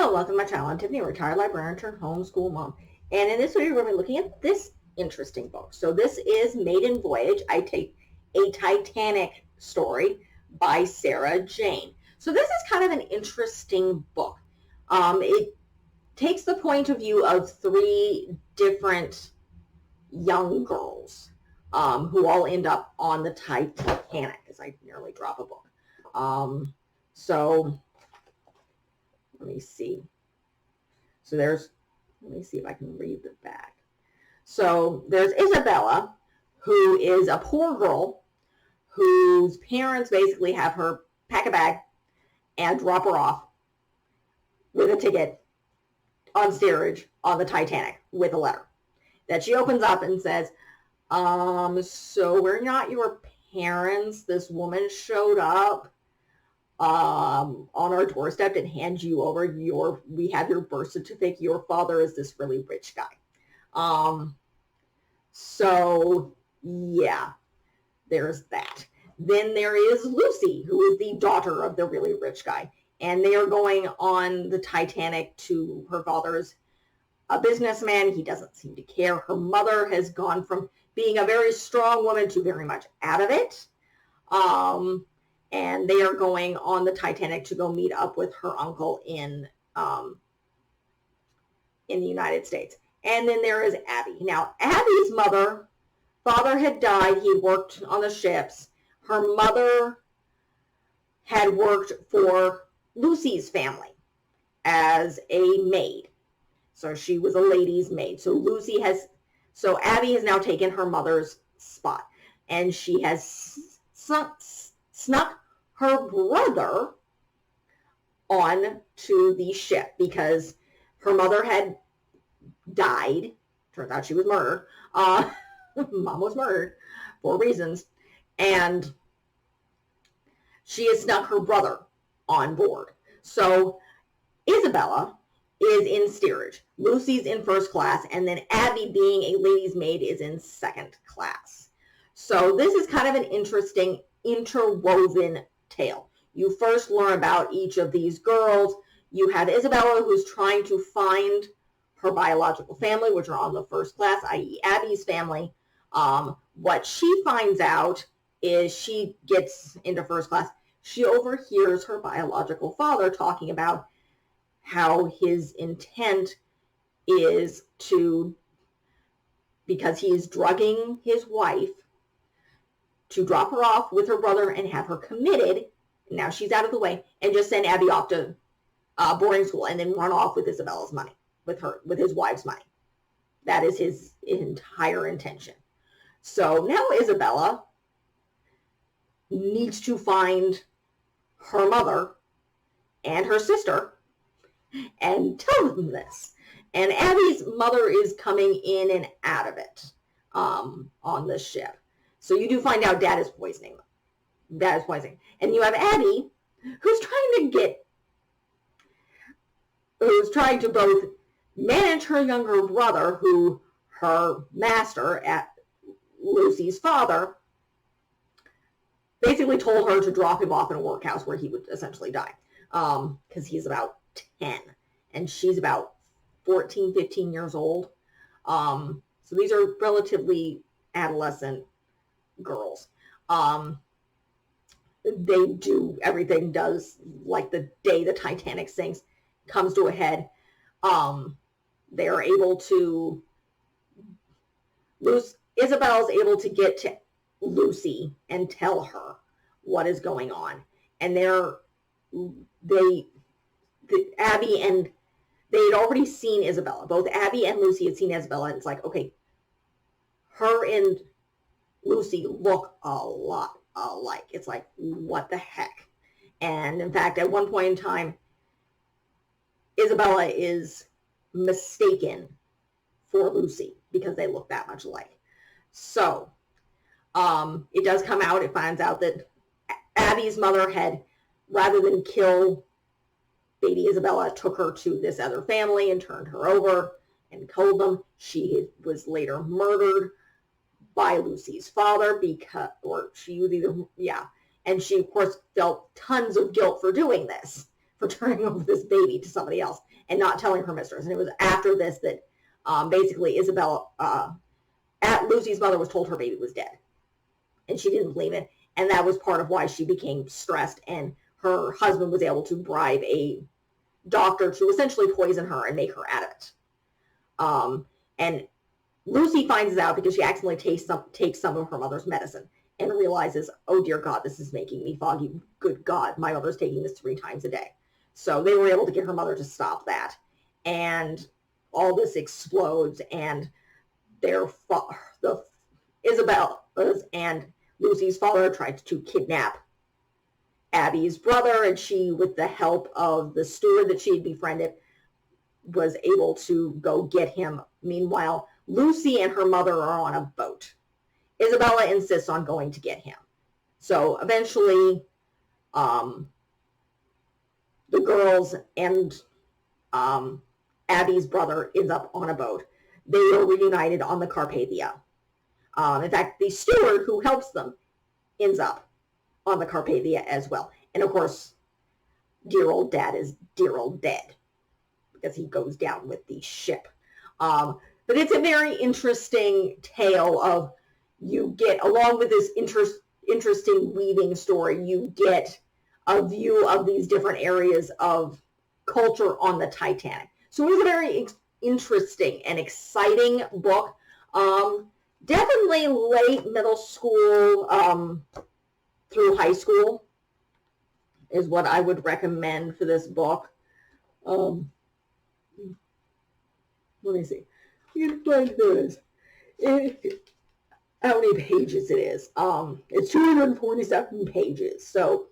Hello, welcome to my channel. I'm Tiffany, a retired librarian turned homeschool mom. And in this video, we're going to be looking at this interesting book. So this is Maiden Voyage. I take a Titanic story by Sarah Jane. So this is kind of an interesting book. It takes the point of view of three different young girls who all end up on the Titanic, as I nearly drop a book. So let me see. So let me see if I can read the back. So there's Isabella, who is a poor girl whose parents basically have her pack a bag and drop her off with a ticket on steerage on the Titanic with a letter that she opens up and says, so we're not your parents. This woman showed up on our doorstep and hand you over we have your birth certificate. Your father is this really rich guy. So yeah, there's that. Then there is Lucy, who is the daughter of the really rich guy. And they are going on the Titanic to her father's a businessman. He doesn't seem to care. Her mother has gone from being a very strong woman to very much out of it. And they are going on the Titanic to go meet up with her uncle in the United States. And then there is Abby. Now, Abby's father had died. He worked on the ships. Her mother had worked for Lucy's family as a maid. So she was a lady's maid. So Abby has now taken her mother's spot. And she has snuck her brother on to the ship because her mother had died. Turns out she was murdered. Mom was murdered for reasons. And she has snuck her brother on board. So Isabella is in steerage. Lucy's in first class. And then Abby, being a lady's maid, is in second class. So this is kind of an interesting interwoven tale. You first learn about each of these girls. You have Isabella, who's trying to find her biological family, which are on the first class, i.e. Abby's family. What she finds out is she gets into first class. She overhears her biological father talking about how his intent is because he is drugging his wife, to drop her off with her brother and have her committed. Now she's out of the way, and just send Abby off to boarding school and then run off with Isabella's money, with his wife's money. That is his entire intention. So now Isabella needs to find her mother and her sister and tell them this. And Abby's mother is coming in and out of it on the ship. So you do find out Dad is poisoning them. Dad is poisoning. And you have Abby, who's trying to both manage her younger brother, who her master at Lucy's father basically told her to drop him off in a workhouse where he would essentially die. Because he's about 10 and she's about 14, 15 years old. So these are relatively adolescent girls. Everything does, like the day the Titanic sinks, comes to a head. They are able to Isabella's able to get to Lucy and tell her what is going on. And Abby and they had already seen Isabella. Both Abby and Lucy had seen Isabella, and it's like, okay, her and Lucy look a lot alike. It's like, what the heck? And in fact, at one point in time, Isabella is mistaken for Lucy because they look that much alike. So it does come out. It finds out that Abby's mother had, rather than kill baby Isabella, took her to this other family and turned her over and killed them. She was later murdered by Lucy's father and she of course felt tons of guilt for doing this, for turning over this baby to somebody else. and not telling her mistress. And it was after this that basically Lucy's mother was told her baby was dead. And she didn't believe it. And that was part of why she became stressed. And her husband was able to bribe a doctor to essentially poison her and make her out of it. And Lucy finds out because she accidentally takes some of her mother's medicine and realizes, oh dear God, this is making me foggy. Good God, my mother's taking this 3 times a day. So they were able to get her mother to stop that. And all this explodes, and Isabella's and Lucy's father tried to kidnap Abby's brother, and she, with the help of the steward that she had befriended, was able to go get him. Meanwhile, Lucy and her mother are on a boat. Isabella insists on going to get him. So eventually, the girls and Abby's brother ends up on a boat. They are reunited on the Carpathia. In fact, the steward who helps them ends up on the Carpathia as well. And of course, dear old dad is dear old dead because he goes down with the ship. But it's a very interesting tale of, you get, along with this interesting weaving story, you get a view of these different areas of culture on the Titanic. So it was a very interesting and exciting book. Definitely late middle school through high school is what I would recommend for this book. Let me see. You can find this. How many pages it is. It's 247 pages. So,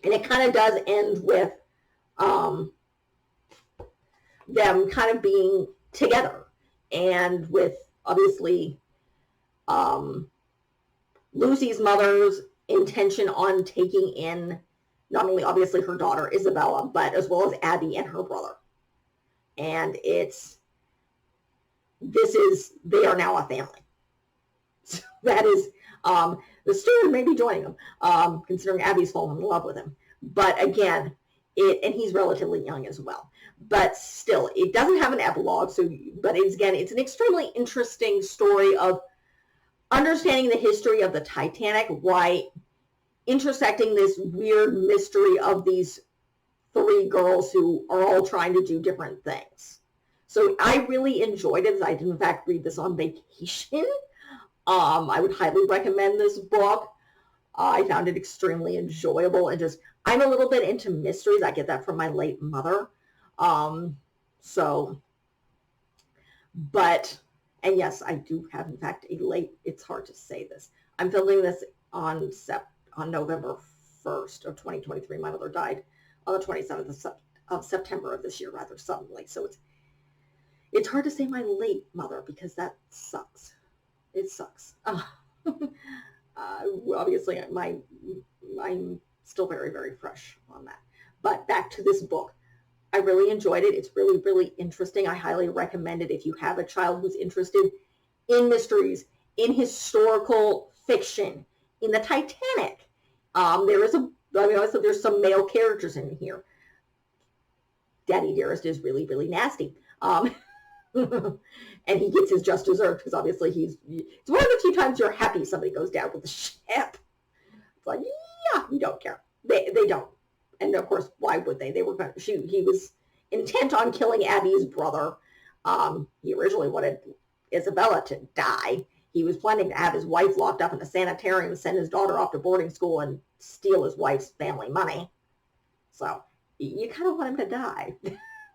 and it kind of does end with them kind of being together, and with obviously Lucy's mother's intention on taking in not only obviously her daughter Isabella, but as well as Abby and her brother. And they are now a family. So that is, the steward may be joining them, considering Abby's fallen in love with him. But again, and he's relatively young as well. But still, it doesn't have an epilogue. But it's an extremely interesting story of understanding the history of the Titanic, why intersecting this weird mystery of these 3 girls who are all trying to do different things. So I really enjoyed it. I did, in fact, read this on vacation. I would highly recommend this book. I found it extremely enjoyable, and I'm a little bit into mysteries. I get that from my late mother. And yes, I do have, in fact, it's hard to say this. I'm filming this on November 1st of 2023. My mother died on the 27th of September of this year, rather suddenly. So it's hard to say my late mother because that sucks. It sucks. Obviously, I'm still very, very fresh on that. But back to this book. I really enjoyed it. It's really, really interesting. I highly recommend it if you have a child who's interested in mysteries, in historical fiction, in the Titanic. There's some male characters in here. Daddy Dearest is really, really nasty. And he gets his just deserved because obviously it's one of the few times you're happy somebody goes down with the ship. It's like, yeah, we don't care. They don't. And of course, why would they? He was intent on killing Abby's brother. He originally wanted Isabella to die. He was planning to have his wife locked up in a sanitarium, send his daughter off to boarding school, and steal his wife's family money. So you kind of want him to die.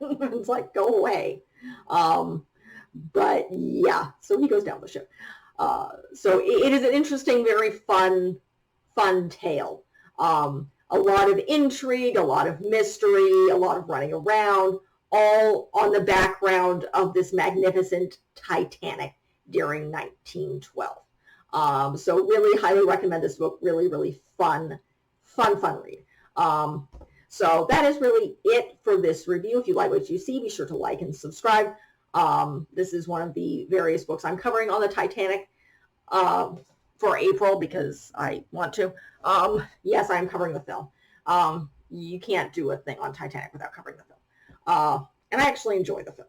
It's like, go away. But yeah, so he goes down the ship. So it is an interesting, very fun tale. A lot of intrigue, a lot of mystery, a lot of running around, all on the background of this magnificent Titanic during 1912. So really highly recommend this book. Really, really fun read. So that is really it for this review. If you like what you see, be sure to like and subscribe. This is one of the various books I'm covering on the Titanic for April because I want to. Yes, I'm covering the film. You can't do a thing on Titanic without covering the film. And I actually enjoy the film.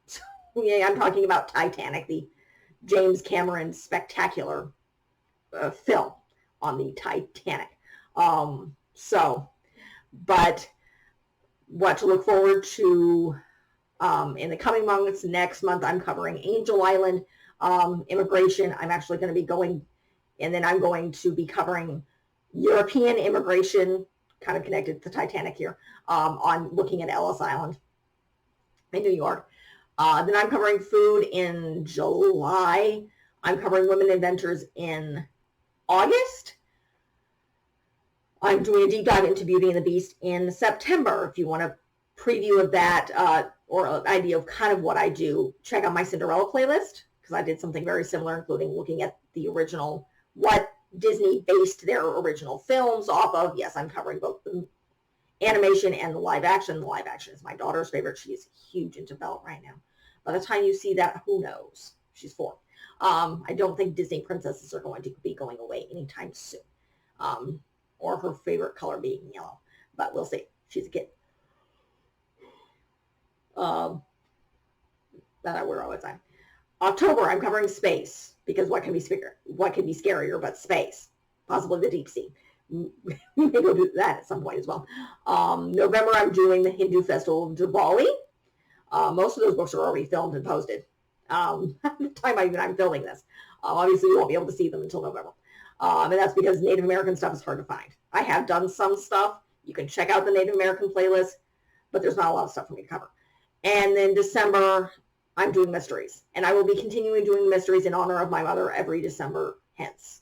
So, yeah, I'm talking about Titanic, the James Cameron spectacular film on the Titanic. But what to look forward to in the coming months. Next month, I'm covering Angel Island immigration. I'm actually going to be going, and then I'm going to be covering European immigration, kind of connected to Titanic here, on looking at Ellis Island in New York. Then I'm covering food in July. I'm covering women inventors in August. I'm doing a deep dive into Beauty and the Beast in September. If you want a preview of that or an idea of kind of what I do, check out my Cinderella playlist, because I did something very similar, including looking at the original, what Disney based their original films off of. Yes, I'm covering both the animation and the live action. The live action is my daughter's favorite. She is huge into Belle right now. By the time you see that, who knows? She's 4. I don't think Disney princesses are going to be going away anytime soon. Or her favorite color being yellow. But we'll see. She's a kid. That I wear all the time. October, I'm covering space, because what can be scarier but space? Possibly the deep sea. We may go do that at some point as well. November, I'm doing the Hindu festival of Diwali. Most of those books are already filmed and posted. At the time I'm filming this. Obviously, you won't be able to see them until November. And that's because Native American stuff is hard to find. I have done some stuff. You can check out the Native American playlist, but there's not a lot of stuff for me to cover. And then December, I'm doing mysteries. And I will be continuing doing mysteries in honor of my mother every December hence.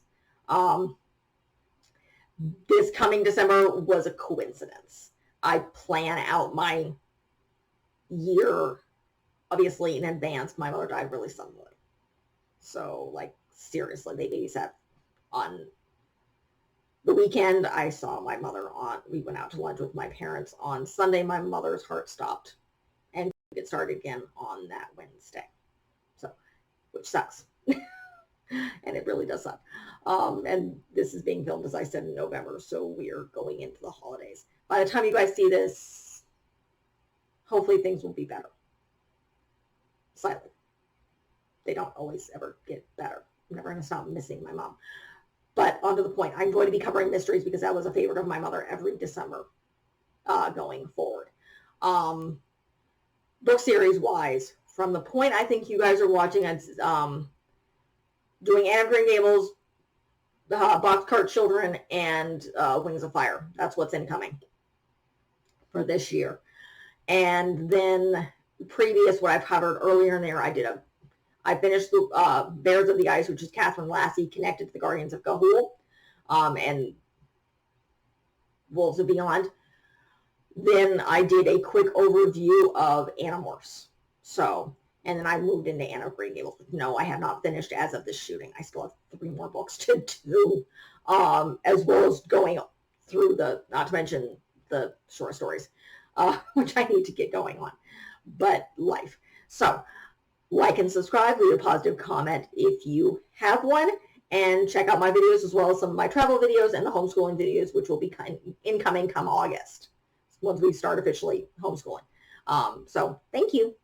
This coming December was a coincidence. I plan out my year, obviously, in advance. My mother died really suddenly. So, like, seriously, they babysat on the weekend. I saw my mother we went out to lunch with my parents on Sunday. My mother's heart stopped, and it started again on that Wednesday. So, which sucks. And it really does suck. And this is being filmed, as I said, in November, so we are going into the holidays. By the time you guys see this, hopefully things will be better. Slightly. They don't always ever get better. I'm never going to stop missing my mom. But on to the point, I'm going to be covering mysteries because that was a favorite of my mother every December going forward. Book series-wise, from the point I think you guys are watching, doing Anne of Green Gables, Boxcar Children, and Wings of Fire. That's what's incoming for this year. And then previous, what I've covered earlier in there, I finished the Bears of the Ice, which is Catherine Lassie, connected to the Guardians of Ga'Hoole, and Wolves of Beyond. Then I did a quick overview of Animorphs. And then I moved into Anne of Green Gables. No, I have not finished as of this shooting. I still have 3 more books to do, as well as going through not to mention the short stories, which I need to get going on. But life. So, like and subscribe, leave a positive comment if you have one, and check out my videos as well as some of my travel videos and the homeschooling videos, which will be incoming come August, once we start officially homeschooling. So, thank you.